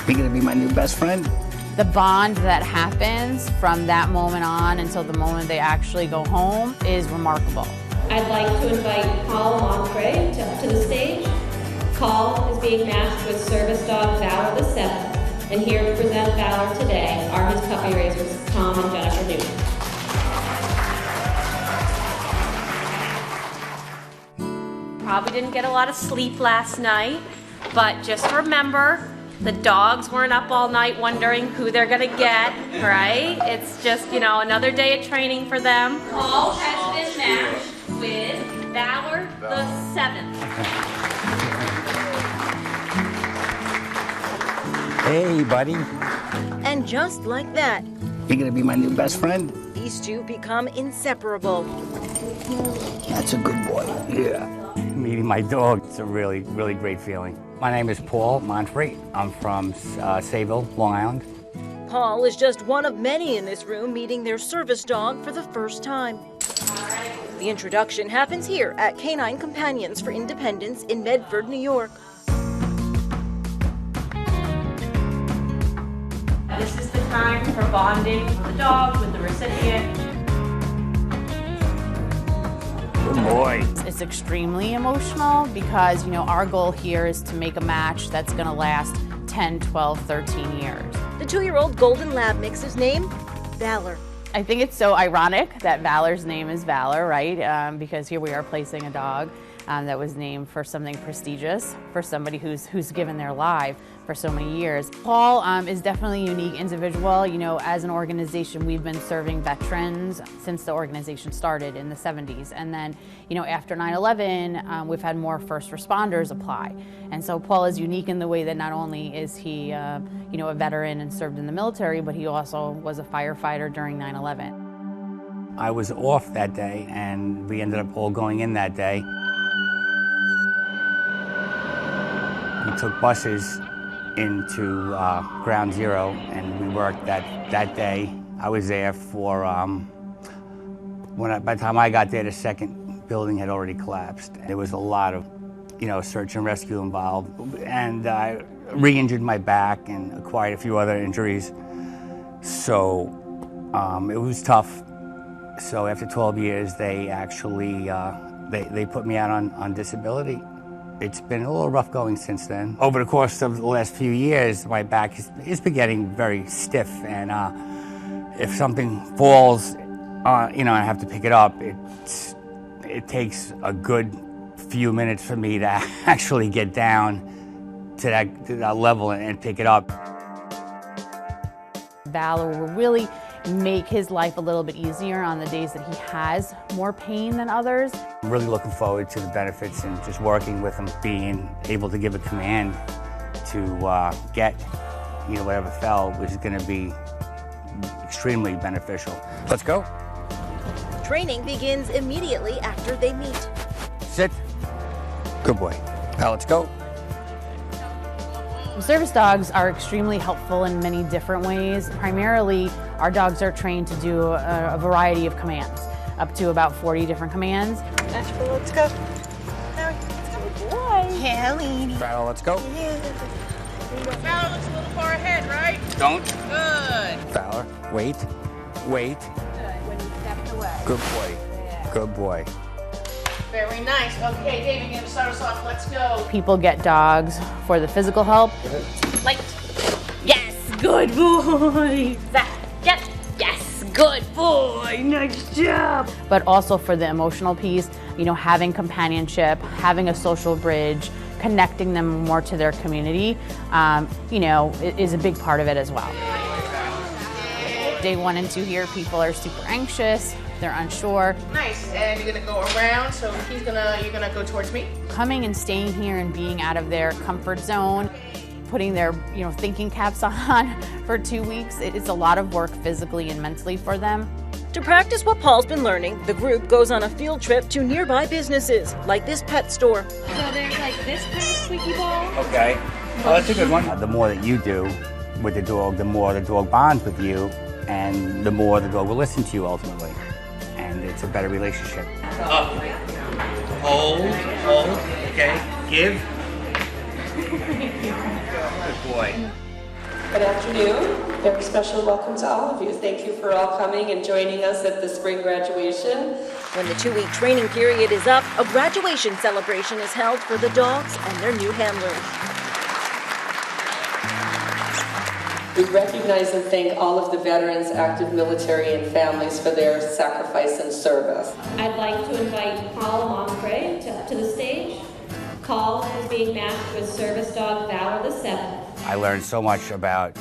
You're gonna be my new best friend. The bond that happens from that moment on until the moment they actually go home is remarkable. I'd like to invite Paul Monfre to the stage. Paul is being matched with service dog Valor the 7th, and here to present Valor today are his puppy raisers, Tom and Jennifer Newton. Probably didn't get a lot of sleep last night, but just remember, the dogs weren't up all night wondering who they're gonna get, right? It's just, another day of training for them. Paul has been matched with Valor the 7th. Hey, buddy. And just like that, You're gonna be my new best friend. these two become inseparable. That's a good boy. Yeah. Meeting my dog, it's a really, really great feeling. My name is Paul Monfre. I'm from Sayville, Long Island. Paul is just one of many in this room meeting their service dog for the first time. The introduction happens here at Canine Companions for Independence in Medford, New York. This is the time for bonding with the dog, with the recipient. Good boy. It's extremely emotional because, our goal here is to make a match that's gonna last 10, 12, 13 years. The 2-year-old Golden Lab mix is named Valor. I think it's so ironic that Valor's name is Valor, right? Because here we are placing a dog that was named for something prestigious, for somebody who's given their life for so many years. Paul is definitely a unique individual. As an organization, we've been serving veterans since the organization started in the 70s. And then, after 9/11, we've had more first responders apply. And so Paul is unique in the way that not only is he, a veteran and served in the military, but he also was a firefighter during 9/11. I was off that day, and we ended up all going in that day. We took buses into Ground Zero, and we worked that day. I was there for, by the time I got there, the second building had already collapsed. There was a lot of, search and rescue involved, and I re-injured my back and acquired a few other injuries. So it was tough. So after 12 years, they actually, they put me out on disability. It's been a little rough going since then. Over the course of the last few years, my back has been getting very stiff, and if something falls, I have to pick it up. It takes a good few minutes for me to actually get down to that level and pick it up. Valor will really make his life a little bit easier on the days that he has more pain than others. I'm really looking forward to the benefits and just working with him, being able to give a command to get, whatever fell, which is going to be extremely beneficial. Let's go. Training begins immediately after they meet. Sit. Good boy. Now let's go. Service dogs are extremely helpful in many different ways. Primarily, our dogs are trained to do a variety of commands, up to about 40 different commands. Nashville, let's go. Good boy. Yeah, lady. Valor, let's go. Valor looks a little far ahead, right? Don't. Good. Valor, wait. Good. When you stepped away. Good boy. Yeah. Good boy. Very nice. Okay, David, you're gonna start us off. Let's go. People get dogs for the physical help. Like, yes, good boy. That, yes, good boy. Nice job. But also for the emotional piece, having companionship, having a social bridge, connecting them more to their community, is a big part of it as well. Day 1 and 2 here, people are super anxious. They're unsure. Nice. And you're gonna go around, so you're gonna go towards me. Coming and staying here and being out of their comfort zone, putting their thinking caps on for 2 weeks, it's a lot of work physically and mentally for them. To practice what Paul's been learning, the group goes on a field trip to nearby businesses, like this pet store. So there's like this kind of squeaky ball. Okay. Well, that's a good one. The more that you do with the dog, the more the dog bonds with you, and the more the dog will listen to you ultimately. And it's a better relationship. Up. Hold. Okay. Give. Good boy. Good afternoon. Very special welcome to all of you. Thank you for all coming and joining us at the spring graduation. When the 2-week training period is up, a graduation celebration is held for the dogs and their new handlers. We recognize and thank all of the veterans, active military, and families for their sacrifice and service. I'd like to invite Paul Monfre to the stage. Paul is being matched with service dog Valor the 7th. I learned so much about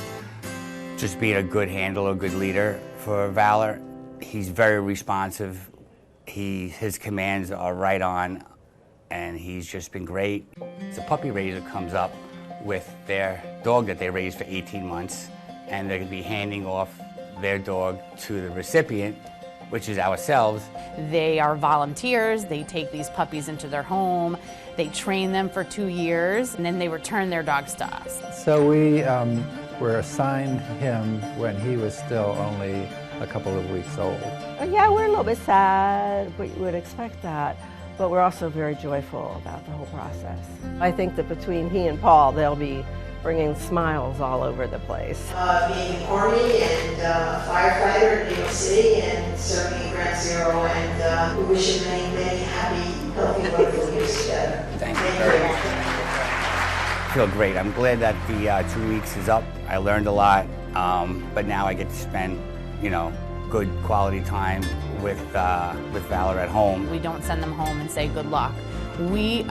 just being a good handler, a good leader for Valor. He's very responsive. His commands are right on, and he's just been great. The puppy raiser comes up with their dog that they raised for 18 months, and they're going to be handing off their dog to the recipient, which is ourselves. They are volunteers. They take these puppies into their home. They train them for 2 years, and then they return their dogs to us. So we were assigned him when he was still only a couple of weeks old. Yeah, we're a little bit sad. We would expect that. But we're also very joyful about the whole process. I think that between he and Paul, they'll be bringing smiles all over the place. Being Army and a firefighter in New York City and serving in Ground Zero, and we wish you many, many happy, healthy, wonderful years together. Thank you very much. I feel great. I'm glad that the 2 weeks is up. I learned a lot, but now I get to spend, good quality time with Valor at home. We don't send them home and say good luck. We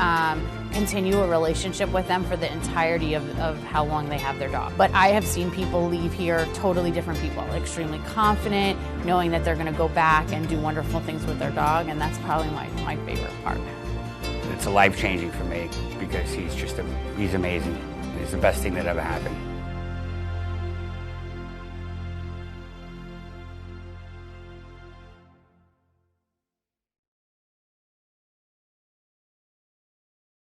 continue a relationship with them for the entirety of how long they have their dog. But I have seen people leave here totally different people, extremely confident, knowing that they're going to go back and do wonderful things with their dog, and that's probably my favorite part. It's life-changing for me because he's amazing. It's the best thing that ever happened.